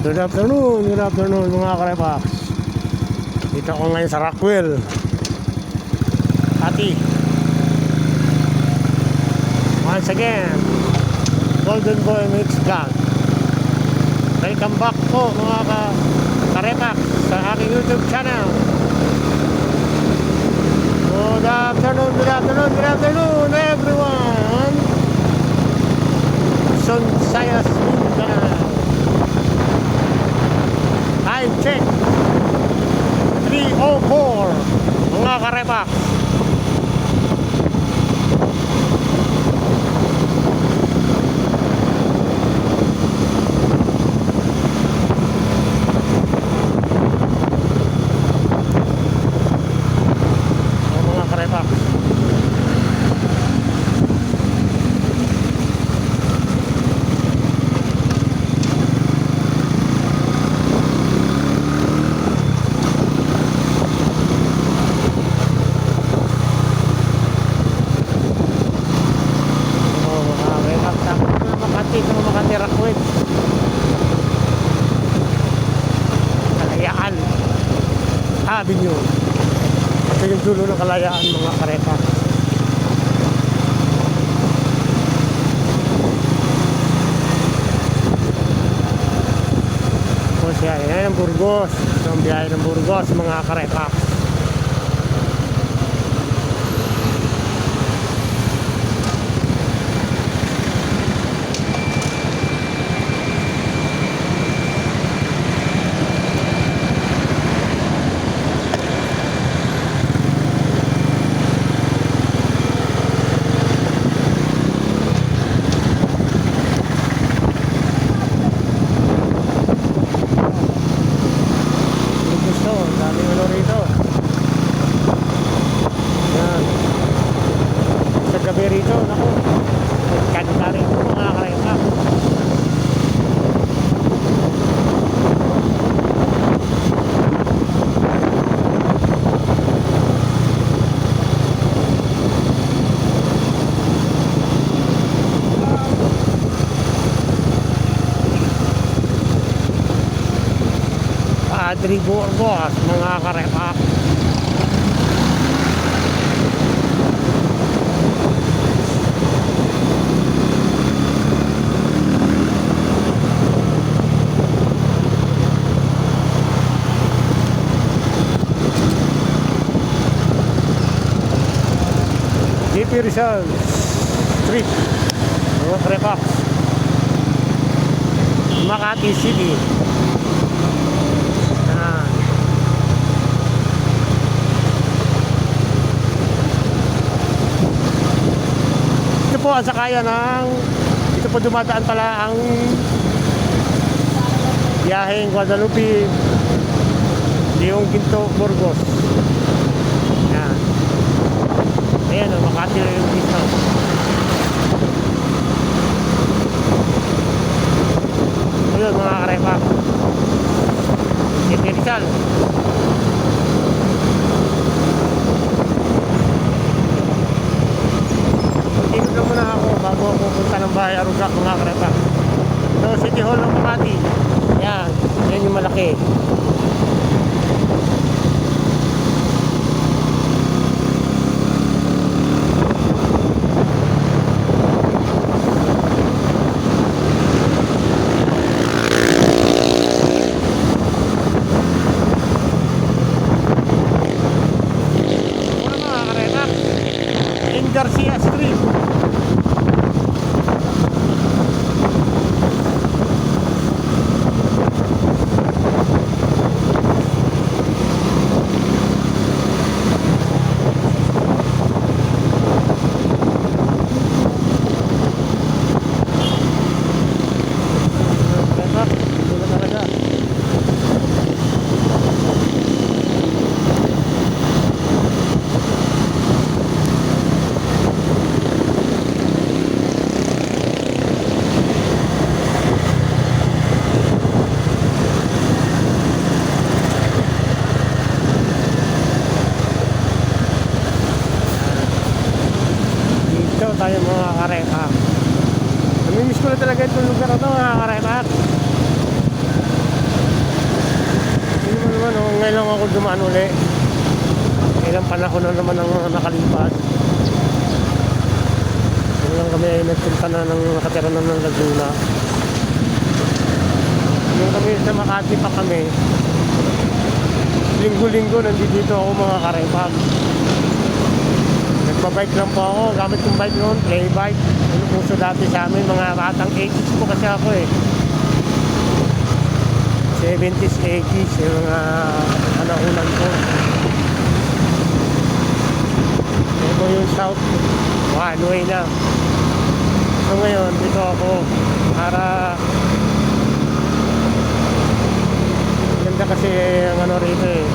Good afternoon mga karepax. Dito ko ngayon sa Rockwell Ati. Once again, Golden Boy Mix Vlog. Welcome back po mga karepax sa aking YouTube channel. Good afternoon everyone. Son Sayas Mindanao. Time check 3:04 mga karepax. Mga karepax, Makati Rockwell Kalayaan Avenue. Ito yung dulo ng Kalayaan mga karepa. Tapos yan ang Burgos. Ito ang biyahe ng Burgos mga karepa. Gabi rito, naku, kanta rin po mga karepa. Padre Burgos mga karepa. Rizal Street mga karepax, Makati City. Ito po ang sakayan ng, ito po dumadaan pala ang biyaheng Guadalupe Leong Ginto Burgos. Yan. Ayan o, Makati yung dito. Ayun mga karepa, City Rizal. Dito lang muna ako bago ako punta ng bahay Arugak mga karepa. So City Hall ng Makati. Ayan, yan yung malaki. Garcia Street. dumaan uli. Ilang panahon na naman ang nakalipas. Yun lang kami nagpunta na ng nakatira na ng Laguna. Nung kami sa Makati pa kami, linggo-linggo nandito ako mga karepag. Nagpa-bike lang po ako. Gamit kong bike noon, play bike. Ano puso dati sa amin, mga batang 80s po kasi ako eh. 70s, 80s, yung mga panaunan ko. Ito yung south, one way na. So ngayon, dito ako para ganda kasi ang ano rito eh.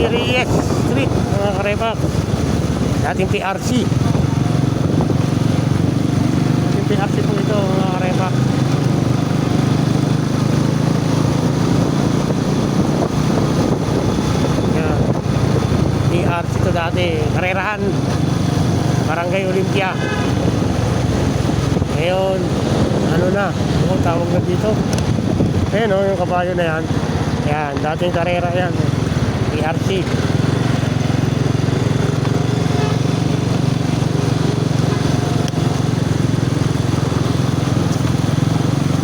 Reyes Street mga karepag, dating PRC po ito mga karepag. Yan, PRC ito dati, karerahan Barangay Olympia. Ngayon ano na, ano tawag na dito, ayun o yung kabayo na yan, yan dating karera yan, PRC.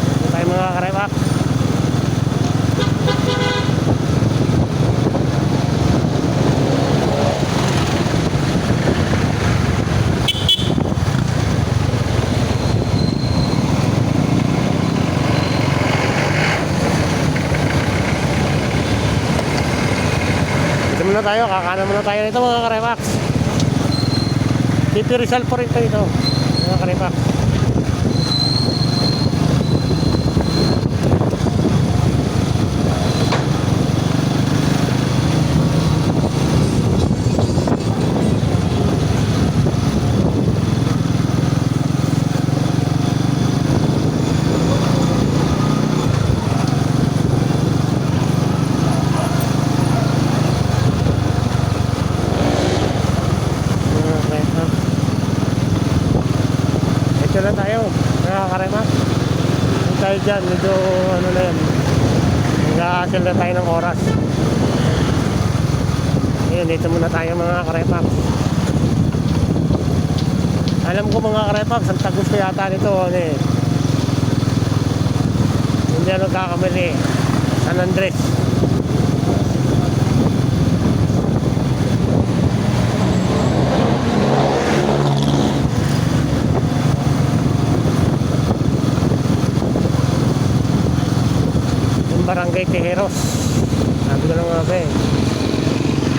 Ito tayo mga karepag. Muna tayo, kakanan muna tayo nito mga karepax. City Rizal po rin ito mga karepax. Na tayo mga karema, tayo dyan medyo ano na yan, nag-aasil na tayo ng oras. Ayun, dito muna tayo mga karema. Alam ko mga karema, Santa Gusto yata nito ano eh, hindi ano kakamali, San Andres. Barangay Tejeros. Sabi ko lang nga ba eh.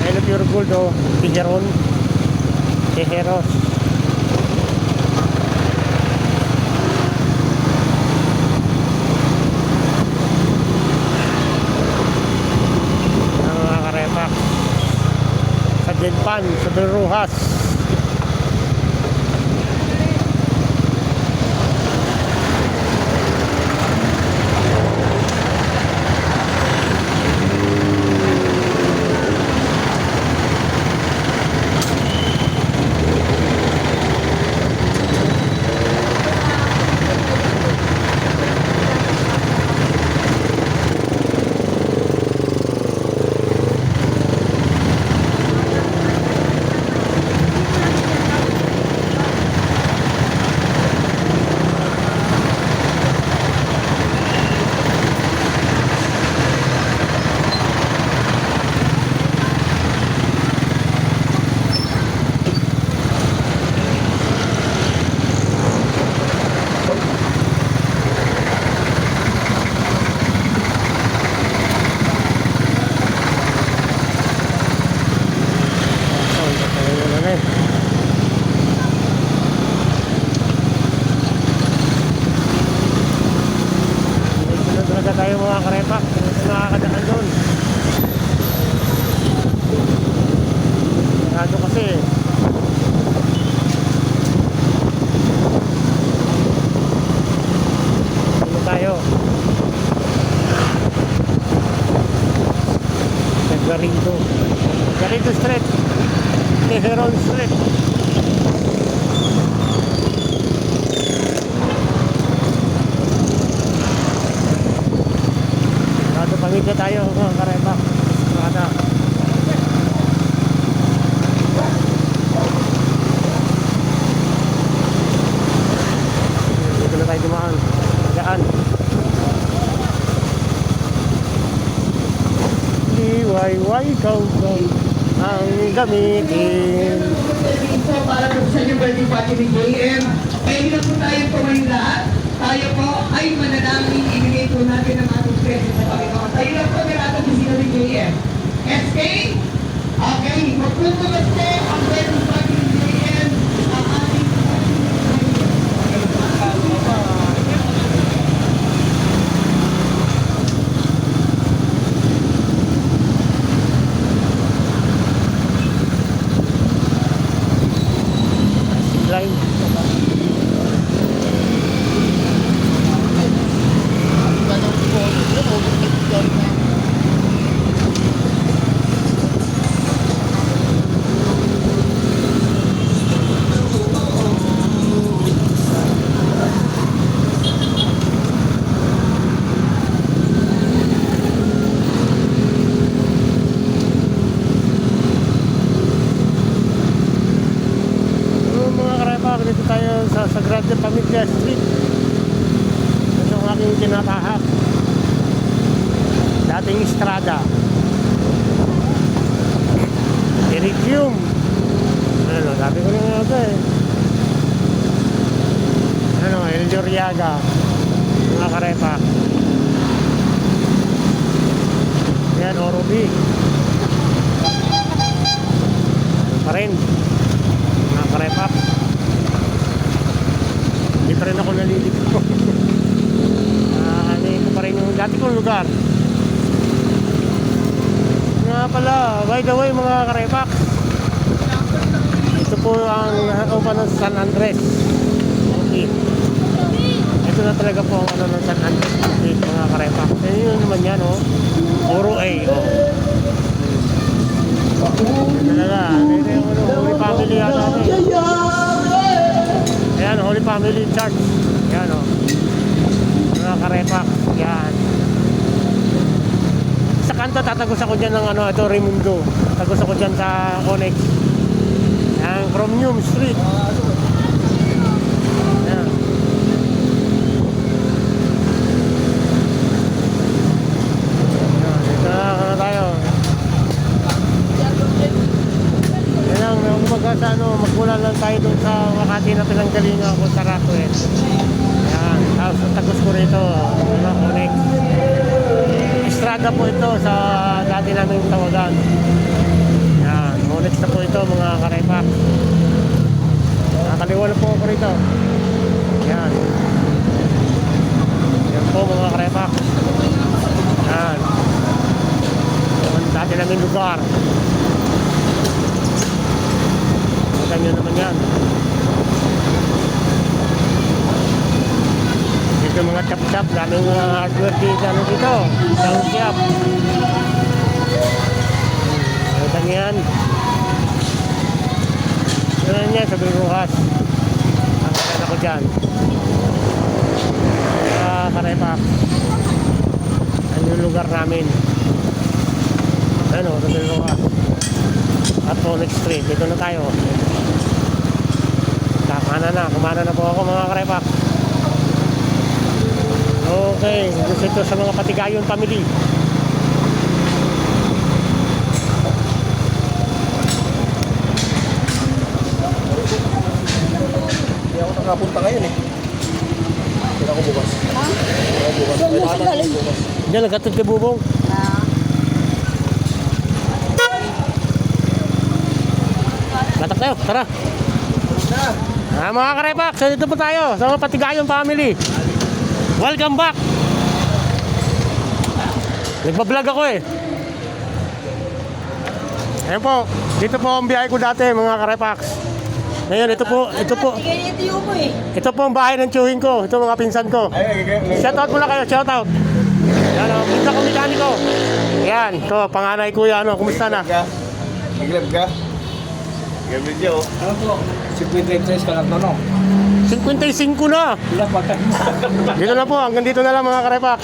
Ayun na pure gold o. Tijeron. Tejeros. Ang mga karepak. Sa Genpan. Sa Berujas. Maganda tayo mga karepak. Ito nakakadaan doon. Sarado kasi. Dito tayo. Garrido. Garrido Street. Teheran Street. Pamilya tayo mga karepak. Kada. Dito na tayo dumaan. Magaan. DIY countdown ang gamitin. Ito para po sa inyo birthday party ni JM. Pwede na po tayo tumayo lahat. Tayo po ay mananangin, ibigay po natin ang ating presyo sa Panginoon. Tayo lang po nila ating bisita ni JM. SK? Okay, magpupulas po ang birthday party ni JM. Ang ating Line. Dito tayo sa Sagrada Familia Street. Ito ang aking tinatahak. Dating Estrada. Iridium. Ano, sabi ko na nga ito eh. Ano, El Doriaga. Mga karepak. Yan, Orobi. Ano pa rin. Mga karepak. Hindi pa rin ako nalilito. Ano ko pa rin yung dati kong lugar. Nga pala, by the way mga karepak, ito po ang open ng San Andres. Okay. Ito na talaga po ang ano ng San Andres mga karepak. Yun naman yan, oh. Oro A, oh. Talaga, ito yung Holy Family yata. Ayan, Holy Family Church. Ayan, o. Mga karepak. Ayan. Sa kanto, tatagos ako dyan ng ano, ito, Raimundo. Tatagos ako dyan sa Onyx. Ang Chromium Street. Ayan. Ayan, dito na tayo. Yan lang, umaga sa ano, magmula lang tayo dun sa Makati na pinanggalingan ko sa Rockwell. Ayan, tapos tagos ko rito, ano, Onyx. Estrada po ito sa dati namin tawagan. Ayan, Onyx na po ito mga karepak. Nakakaliwa na po ako rito. Ayan. Ayan po mga karepak. Ayan. Ayan, dati namin lugar. Ganyan naman yan. Dito mga chap-chap, daming mga hardware dito. Ano dito? Down shop. Ano yan? Ano yan sa Biruhas? Nakakita ko dyan. Karepak. Ano yung lugar namin? Ano, sa Biruhas. At Onyx Street. Dito na tayo. Kumana na po ako mga karepak. Okay, gusto ito sa mga Patigayon family. Hindi ako nakapunta ngayon eh. Hindi ako bukas. Ha? Hindi ako bukas. Saan mo sa galing? Diyan, nagkatod kay Bubong. Batak tayo, tara. Mga karepak, so dito po tayo sa mga Patigayon family. Welcome back. Nagbablog ako eh. Ayan po, dito po ang biyahe ko dati mga karepax. Ngayon, ito po. Ito po ang bahay ng tiyuhin ko. Ito mga pinsan ko. Shoutout muna kayo, shoutout. Yan o, pinsan ko mekaniko. Yan, ito, panganay kuya, ano, kumusta na? Naglab ka? Naglab video. Ano po? 53 ka lang to, no? 55 na. Dito na po, hanggang dito na lang mga karepax.